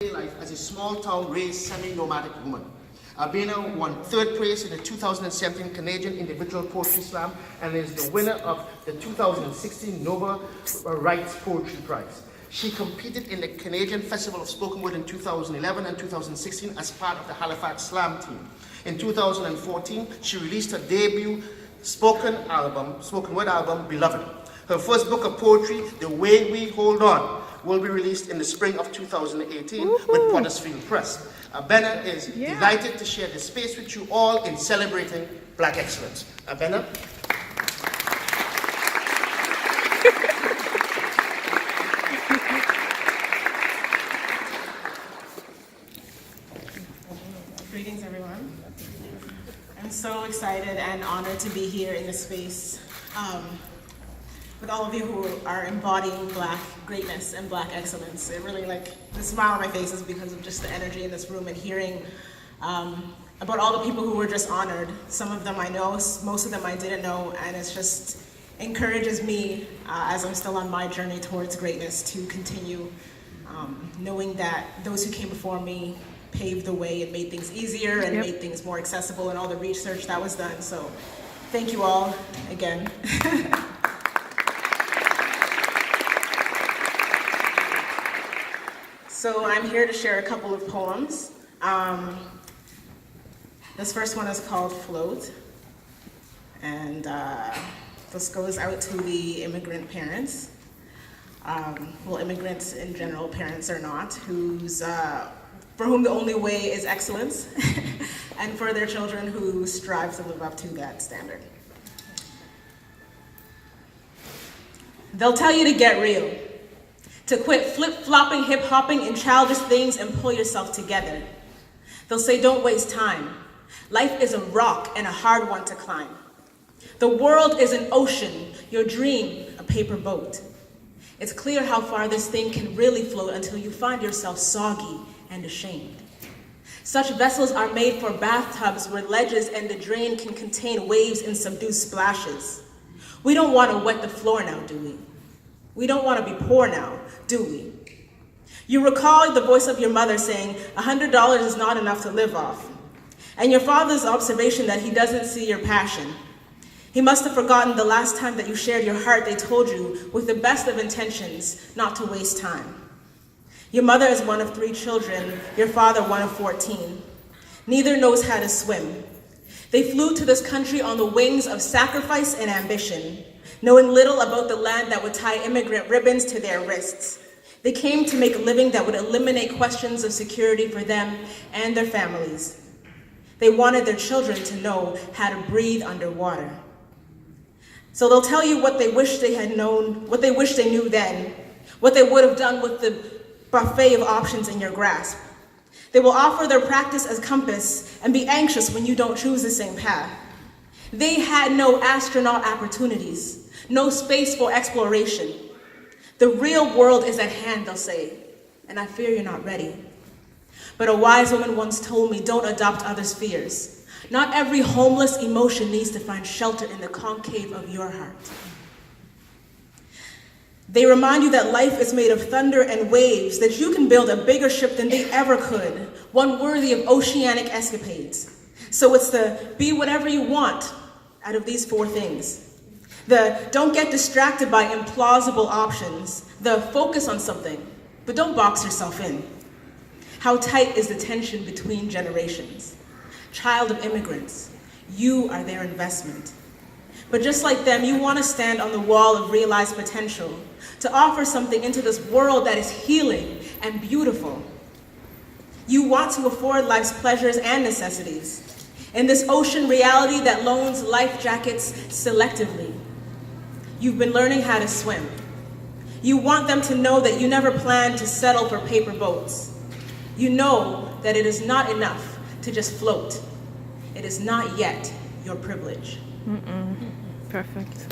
life as a small-town raised semi-nomadic woman. Abena won 3rd place in the 2017 Canadian Individual Poetry Slam and is the winner of the 2016 Nobel Rights Poetry Prize. She competed in the Canadian Festival of Spoken Word in 2011 and 2016 as part of the Halifax Slam team. In 2014, she released her debut spoken word album, Beloved. Her first book of poetry, The Way We Hold On, will be released in the spring of 2018 with Pottersfield Press. Abena is delighted to share this space with you all in celebrating Black excellence. Abena. Greetings, everyone. I'm so excited and honored to be here in this space with all of you who are embodying Black greatness and Black excellence. It really, the smile on my face is because of just the energy in this room and hearing about all the people who were just honored. Some of them I know, most of them I didn't know, and it just encourages me as I'm still on my journey towards greatness to continue knowing that those who came before me paved the way and made things easier and made things more accessible, and all the research that was done. So thank you all again. So I'm here to share a couple of poems. This first one is called Float, and this goes out to the immigrant parents. Well, immigrants in general, parents or not, for whom the only way is excellence, and for their children who strive to live up to that standard. They'll tell you to get real, to quit flip-flopping, hip-hopping, and childish things and pull yourself together. They'll say don't waste time. Life is a rock and a hard one to climb. The world is an ocean, your dream a paper boat. It's clear how far this thing can really float until you find yourself soggy and ashamed. Such vessels are made for bathtubs where ledges and the drain can contain waves and subdue splashes. We don't want to wet the floor now, do we? We don't want to be poor now, do we? You recall the voice of your mother saying, $100 is not enough to live off, and your father's observation that he doesn't see your passion. He must have forgotten the last time that you shared your heart. They told you, with the best of intentions, not to waste time. Your mother is one of 3 children, your father one of 14. Neither knows how to swim. They flew to this country on the wings of sacrifice and ambition, knowing little about the land that would tie immigrant ribbons to their wrists. They came to make a living that would eliminate questions of security for them and their families. They wanted their children to know how to breathe underwater. So they'll tell you what they wish they had known, what they wish they knew then, what they would have done with the buffet of options in your grasp. They will offer their practice as compass and be anxious when you don't choose the same path. They had no astronaut opportunities, no space for exploration. The real world is at hand, they'll say, and I fear you're not ready. But a wise woman once told me, don't adopt others' fears. Not every homeless emotion needs to find shelter in the concave of your heart. They remind you that life is made of thunder and waves, that you can build a bigger ship than they ever could, one worthy of oceanic escapades. So it's the be whatever you want out of these 4 things. The don't get distracted by implausible options. The focus on something, but don't box yourself in. How tight is the tension between generations? Child of immigrants, you are their investment. But just like them, you want to stand on the wall of realized potential, to offer something into this world that is healing and beautiful. You want to afford life's pleasures and necessities in this ocean reality that loans life jackets selectively. You've been learning how to swim. You want them to know that you never planned to settle for paper boats. You know that it is not enough to just float. It is not yet your privilege. Perfect.